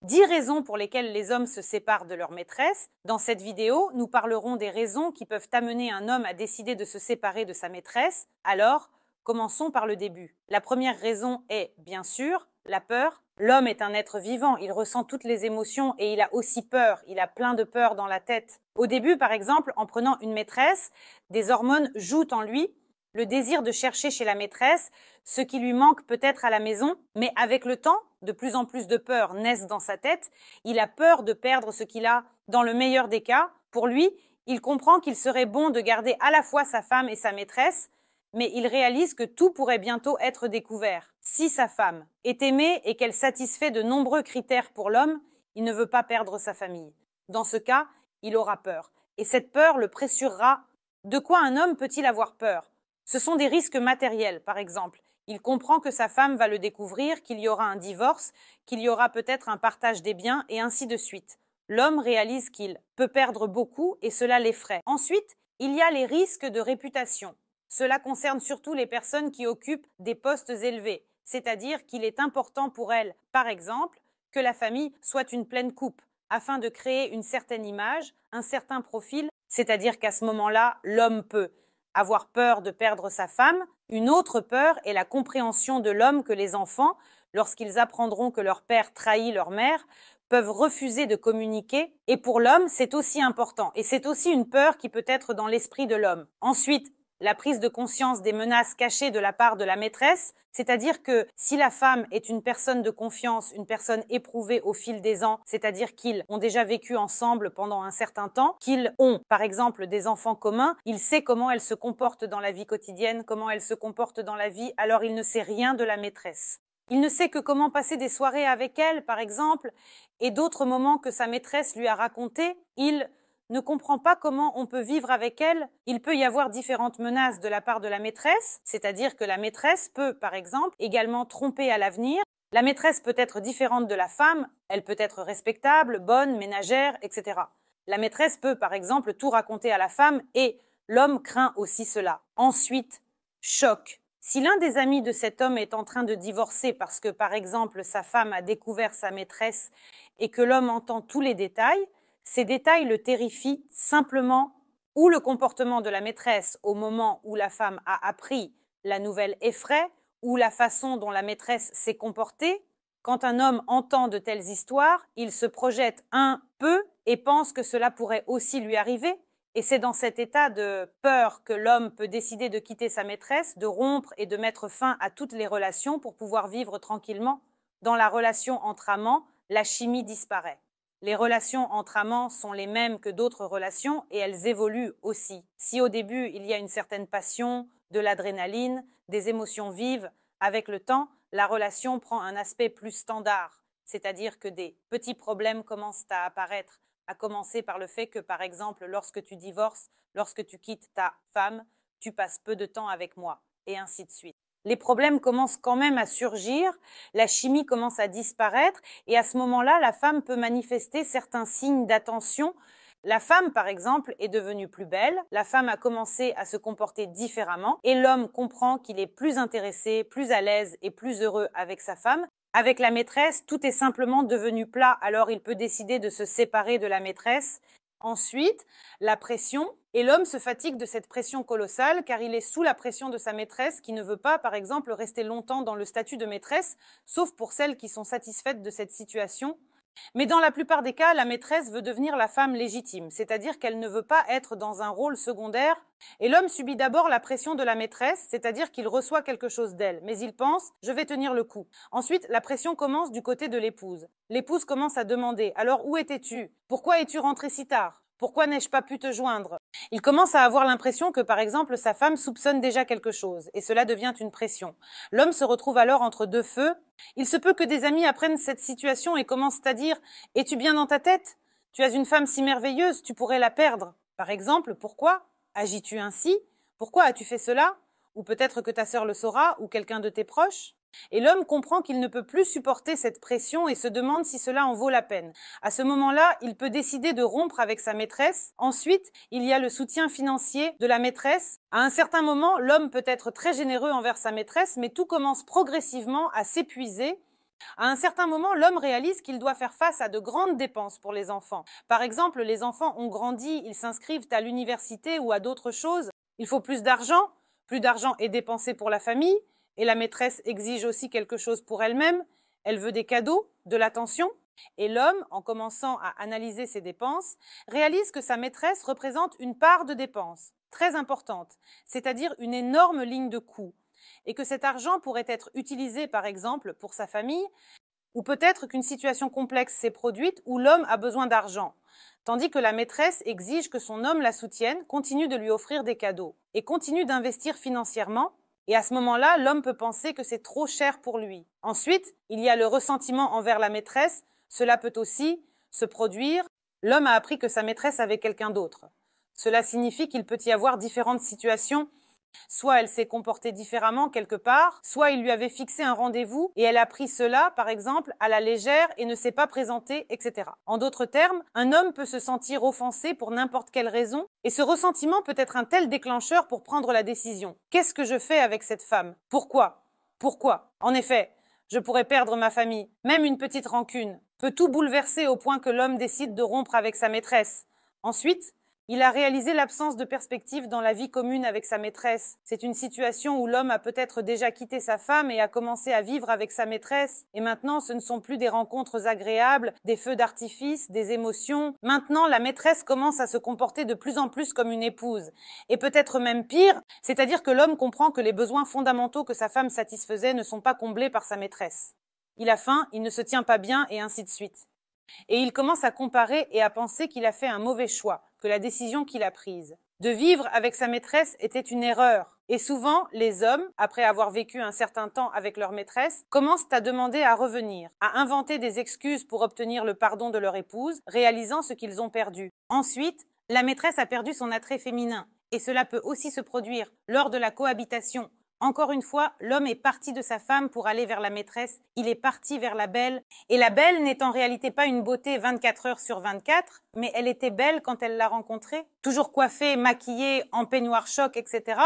10 raisons pour lesquelles les hommes se séparent de leur maîtresse. Dans cette vidéo, nous parlerons des raisons qui peuvent amener un homme à décider de se séparer de sa maîtresse. Alors, commençons par le début. La première raison est, bien sûr, la peur. L'homme est un être vivant, il ressent toutes les émotions et il a aussi peur, il a plein de peur dans la tête. Au début, par exemple, en prenant une maîtresse, des hormones jouent en lui, le désir de chercher chez la maîtresse ce qui lui manque peut-être à la maison, mais avec le temps, de plus en plus de peurs naissent dans sa tête, il a peur de perdre ce qu'il a dans le meilleur des cas. Pour lui, il comprend qu'il serait bon de garder à la fois sa femme et sa maîtresse, mais il réalise que tout pourrait bientôt être découvert. Si sa femme est aimée et qu'elle satisfait de nombreux critères pour l'homme, il ne veut pas perdre sa famille. Dans ce cas, il aura peur. Et cette peur le pressurera. De quoi un homme peut-il avoir peur? Ce sont des risques matériels, par exemple. Il comprend que sa femme va le découvrir, qu'il y aura un divorce, qu'il y aura peut-être un partage des biens, et ainsi de suite. L'homme réalise qu'il peut perdre beaucoup et cela l'effraie. Ensuite, il y a les risques de réputation. Cela concerne surtout les personnes qui occupent des postes élevés, c'est-à-dire qu'il est important pour elles, par exemple, que la famille soit une pleine coupe, afin de créer une certaine image, un certain profil, c'est-à-dire qu'à ce moment-là, l'homme peut avoir peur de perdre sa femme. Une autre peur est la compréhension de l'homme que les enfants, lorsqu'ils apprendront que leur père trahit leur mère, peuvent refuser de communiquer. Et pour l'homme, c'est aussi important. Et c'est aussi une peur qui peut être dans l'esprit de l'homme. Ensuite, la prise de conscience des menaces cachées de la part de la maîtresse, c'est-à-dire que si la femme est une personne de confiance, une personne éprouvée au fil des ans, c'est-à-dire qu'ils ont déjà vécu ensemble pendant un certain temps, qu'ils ont par exemple des enfants communs, il sait comment elle se comporte dans la vie quotidienne, comment elle se comporte dans la vie, alors il ne sait rien de la maîtresse. Il ne sait que comment passer des soirées avec elle, par exemple, et d'autres moments que sa maîtresse lui a racontés. Il ne comprend pas comment on peut vivre avec elle. Il peut y avoir différentes menaces de la part de la maîtresse, c'est-à-dire que la maîtresse peut, par exemple, également tromper à l'avenir. La maîtresse peut être différente de la femme, elle peut être respectable, bonne, ménagère, etc. La maîtresse peut, par exemple, tout raconter à la femme et l'homme craint aussi cela. Ensuite, choc. Si l'un des amis de cet homme est en train de divorcer parce que, par exemple, sa femme a découvert sa maîtresse et que l'homme entend tous les détails, ces détails le terrifient simplement, ou le comportement de la maîtresse au moment où la femme a appris la nouvelle effraie, ou la façon dont la maîtresse s'est comportée. Quand un homme entend de telles histoires, il se projette un peu et pense que cela pourrait aussi lui arriver. Et c'est dans cet état de peur que l'homme peut décider de quitter sa maîtresse, de rompre et de mettre fin à toutes les relations pour pouvoir vivre tranquillement. Dans la relation entre amants, la chimie disparaît. Les relations entre amants sont les mêmes que d'autres relations et elles évoluent aussi. Si au début, il y a une certaine passion, de l'adrénaline, des émotions vives, avec le temps, la relation prend un aspect plus standard, c'est-à-dire que des petits problèmes commencent à apparaître, à commencer par le fait que, par exemple, lorsque tu divorces, lorsque tu quittes ta femme, tu passes peu de temps avec moi, et ainsi de suite. Les problèmes commencent quand même à surgir, la chimie commence à disparaître et à ce moment-là, la femme peut manifester certains signes d'attention. La femme, par exemple, est devenue plus belle, la femme a commencé à se comporter différemment et l'homme comprend qu'il est plus intéressé, plus à l'aise et plus heureux avec sa femme. Avec la maîtresse, tout est simplement devenu plat, alors il peut décider de se séparer de la maîtresse. Ensuite, la pression, et l'homme se fatigue de cette pression colossale car il est sous la pression de sa maîtresse qui ne veut pas, par exemple, rester longtemps dans le statut de maîtresse, sauf pour celles qui sont satisfaites de cette situation. Mais dans la plupart des cas, la maîtresse veut devenir la femme légitime, c'est-à-dire qu'elle ne veut pas être dans un rôle secondaire. Et l'homme subit d'abord la pression de la maîtresse, c'est-à-dire qu'il reçoit quelque chose d'elle, mais il pense « je vais tenir le coup ». Ensuite, la pression commence du côté de l'épouse. L'épouse commence à demander « alors où étais-tu? Pourquoi es-tu rentré si tard? Pourquoi n'ai-je pas pu te joindre ?» Il commence à avoir l'impression que, par exemple, sa femme soupçonne déjà quelque chose, et cela devient une pression. L'homme se retrouve alors entre deux feux. Il se peut que des amis apprennent cette situation et commencent à dire « Es-tu bien dans ta tête? Tu as une femme si merveilleuse, tu pourrais la perdre. » Par exemple, pourquoi agis-tu ainsi? Pourquoi as-tu fait cela? Ou peut-être que ta sœur le saura, ou quelqu'un de tes proches. Et l'homme comprend qu'il ne peut plus supporter cette pression et se demande si cela en vaut la peine. À ce moment-là, il peut décider de rompre avec sa maîtresse. Ensuite, il y a le soutien financier de la maîtresse. À un certain moment, l'homme peut être très généreux envers sa maîtresse, mais tout commence progressivement à s'épuiser À un certain moment, l'homme réalise qu'il doit faire face à de grandes dépenses pour les enfants. Par exemple, les enfants ont grandi, ils s'inscrivent à l'université ou à d'autres choses. Il faut plus d'argent est dépensé pour la famille, et la maîtresse exige aussi quelque chose pour elle-même. Elle veut des cadeaux, de l'attention. Et l'homme, en commençant à analyser ses dépenses, réalise que sa maîtresse représente une part de dépenses très importante, c'est-à-dire une énorme ligne de coûts, et que cet argent pourrait être utilisé, par exemple, pour sa famille, ou peut-être qu'une situation complexe s'est produite où l'homme a besoin d'argent, tandis que la maîtresse exige que son homme la soutienne, continue de lui offrir des cadeaux, et continue d'investir financièrement. Et à ce moment-là, l'homme peut penser que c'est trop cher pour lui. Ensuite, il y a le ressentiment envers la maîtresse. Cela peut aussi se produire. L'homme a appris que sa maîtresse avait quelqu'un d'autre. Cela signifie qu'il peut y avoir différentes situations. Soit elle s'est comportée différemment quelque part, soit il lui avait fixé un rendez-vous et elle a pris cela, par exemple, à la légère et ne s'est pas présentée, etc. En d'autres termes, un homme peut se sentir offensé pour n'importe quelle raison et ce ressentiment peut être un tel déclencheur pour prendre la décision. Qu'est-ce que je fais avec cette femme? Pourquoi? Pourquoi? En effet, je pourrais perdre ma famille. Même une petite rancune peut tout bouleverser au point que l'homme décide de rompre avec sa maîtresse. Ensuite, il a réalisé l'absence de perspective dans la vie commune avec sa maîtresse. C'est une situation où l'homme a peut-être déjà quitté sa femme et a commencé à vivre avec sa maîtresse. Et maintenant, ce ne sont plus des rencontres agréables, des feux d'artifice, des émotions. Maintenant, la maîtresse commence à se comporter de plus en plus comme une épouse. Et peut-être même pire, c'est-à-dire que l'homme comprend que les besoins fondamentaux que sa femme satisfaisait ne sont pas comblés par sa maîtresse. Il a faim, il ne se tient pas bien, et ainsi de suite. Et il commence à comparer et à penser qu'il a fait un mauvais choix, que la décision qu'il a prise. De vivre avec sa maîtresse était une erreur. Et souvent, les hommes, après avoir vécu un certain temps avec leur maîtresse, commencent à demander à revenir, à inventer des excuses pour obtenir le pardon de leur épouse, réalisant ce qu'ils ont perdu. Ensuite, la maîtresse a perdu son attrait féminin. Et cela peut aussi se produire lors de la cohabitation. Encore une fois, l'homme est parti de sa femme pour aller vers la maîtresse, il est parti vers la belle, et la belle n'est en réalité pas une beauté 24 heures sur 24, mais elle était belle quand elle l'a rencontrée, toujours coiffée, maquillée, en peignoir choc, etc.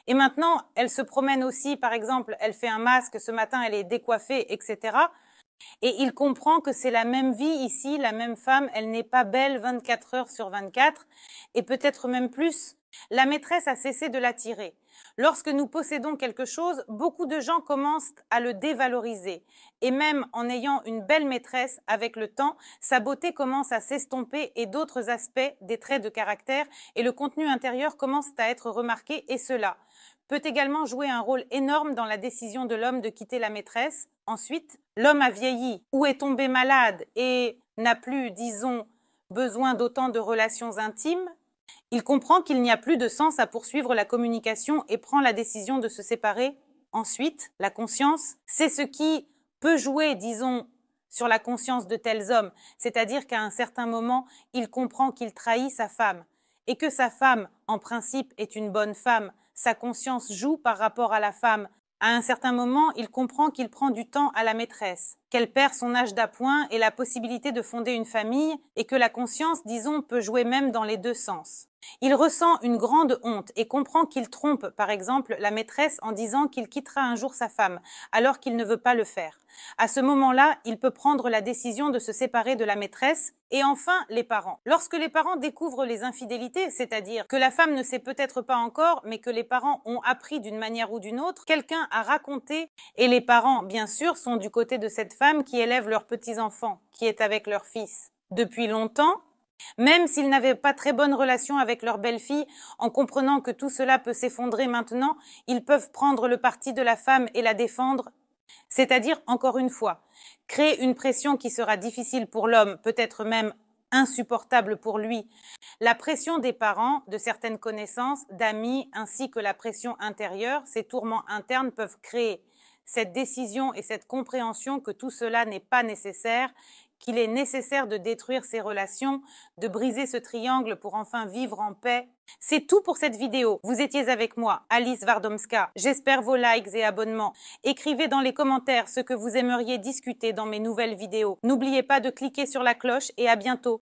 Et maintenant, elle se promène aussi, par exemple, elle fait un masque, ce matin elle est décoiffée, etc. Et il comprend que c'est la même vie ici, la même femme, elle n'est pas belle 24 heures sur 24, et peut-être même plus. La maîtresse a cessé de l'attirer. Lorsque nous possédons quelque chose, beaucoup de gens commencent à le dévaloriser. Et même en ayant une belle maîtresse, avec le temps, sa beauté commence à s'estomper et d'autres aspects, des traits de caractère et le contenu intérieur commencent à être remarqués et cela peut également jouer un rôle énorme dans la décision de l'homme de quitter la maîtresse. Ensuite, l'homme a vieilli ou est tombé malade et n'a plus, disons, besoin d'autant de relations intimes. Il comprend qu'il n'y a plus de sens à poursuivre la communication et prend la décision de se séparer. Ensuite, la conscience, c'est ce qui peut jouer, disons, sur la conscience de tels hommes. C'est-à-dire qu'à un certain moment, il comprend qu'il trahit sa femme et que sa femme, en principe, est une bonne femme. Sa conscience joue par rapport à la femme. À un certain moment, il comprend qu'il prend du temps à la maîtresse, qu'elle perd son âge d'appoint et la possibilité de fonder une famille, et que la conscience, disons, peut jouer même dans les deux sens. Il ressent une grande honte et comprend qu'il trompe, par exemple, la maîtresse en disant qu'il quittera un jour sa femme, alors qu'il ne veut pas le faire. À ce moment-là, il peut prendre la décision de se séparer de la maîtresse. Et enfin, les parents. Lorsque les parents découvrent les infidélités, c'est-à-dire que la femme ne sait peut-être pas encore, mais que les parents ont appris d'une manière ou d'une autre, quelqu'un a raconté, et les parents, bien sûr, sont du côté de cette femme qui élève leurs petits-enfants, qui est avec leur fils. Depuis longtemps, même s'ils n'avaient pas très bonne relation avec leur belle-fille, en comprenant que tout cela peut s'effondrer maintenant, ils peuvent prendre le parti de la femme et la défendre. C'est-à-dire, encore une fois, créer une pression qui sera difficile pour l'homme, peut-être même insupportable pour lui. La pression des parents, de certaines connaissances, d'amis, ainsi que la pression intérieure, ces tourments internes peuvent créer cette décision et cette compréhension que tout cela n'est pas nécessaire, qu'il est nécessaire de détruire ces relations, de briser ce triangle pour enfin vivre en paix. C'est tout pour cette vidéo. Vous étiez avec moi, Alice Wardomska. J'espère vos likes et abonnements. Écrivez dans les commentaires ce que vous aimeriez discuter dans mes nouvelles vidéos. N'oubliez pas de cliquer sur la cloche et à bientôt.